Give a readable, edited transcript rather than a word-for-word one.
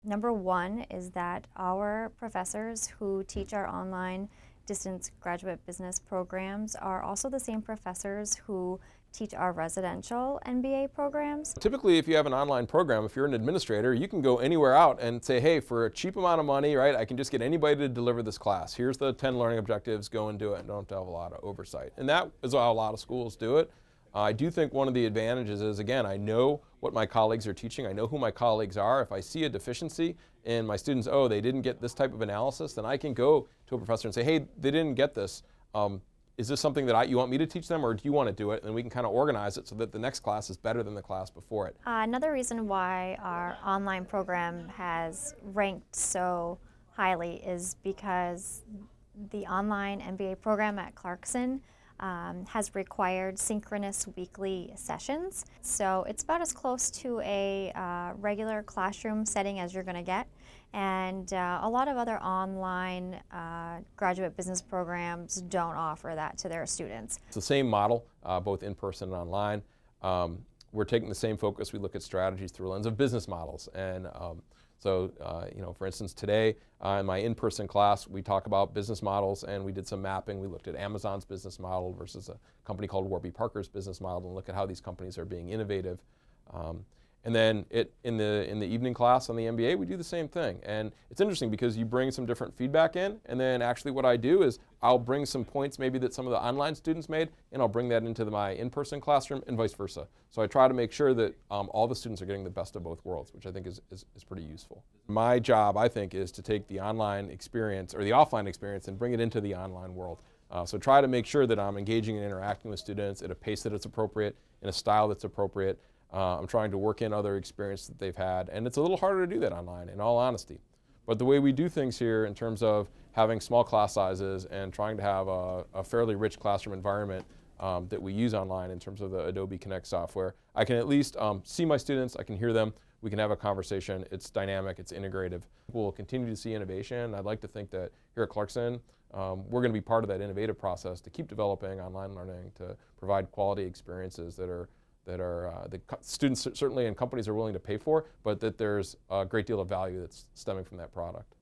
Number one is that our professors who teach our online distance graduate business programs are also the same professors who teach our residential MBA programs. Typically, if you have an online program, if you're an administrator, you can go anywhere out and say, hey, for a cheap amount of money, right, I can just get anybody to deliver this class. Here's the 10 learning objectives, go and do it, and don't have to have a lot of oversight. And that is how a lot of schools do it. I do think one of the advantages is, again, I know what my colleagues are teaching. I know who my colleagues are. If I see a deficiency in my students, oh, they didn't get this type of analysis, then I can go to a professor and say, hey, they didn't get this. Is this something that you want me to teach them, or do you want to do it? And we can kind of organize it so that the next class is better than the class before it. Another reason why our online program has ranked so highly is because the online MBA program at Clarkson has required synchronous weekly sessions. So it's about as close to a regular classroom setting as you're going to get. And a lot of other online graduate business programs don't offer that to their students. It's the same model, both in person and online. We're taking the same focus. We look at strategies through a lens of business models. And so, for instance, today in my in-person class, we talk about business models, and we did some mapping. We looked at Amazon's business model versus a company called Warby Parker's business model, and look at how these companies are being innovative. And then in the evening class on the MBA, we do the same thing. And it's interesting because you bring some different feedback in, and then actually what I do is I'll bring some points maybe that some of the online students made, and I'll bring that into my in-person classroom, and vice versa. So I try to make sure that all the students are getting the best of both worlds, which I think is pretty useful. My job, I think, is to take the online experience or the offline experience and bring it into the online world. So try to make sure that I'm engaging and interacting with students at a pace that it's appropriate, in a style that's appropriate. I'm trying to work in other experience that they've had, and it's a little harder to do that online, in all honesty. But the way we do things here in terms of having small class sizes and trying to have a fairly rich classroom environment that we use online in terms of the Adobe Connect software, I can at least see my students, I can hear them, we can have a conversation, it's dynamic, it's integrative. We'll continue to see innovation. I'd like to think that here at Clarkson, we're going to be part of that innovative process to keep developing online learning, to provide quality experiences that the students certainly and companies are willing to pay for, but that there's a great deal of value that's stemming from that product.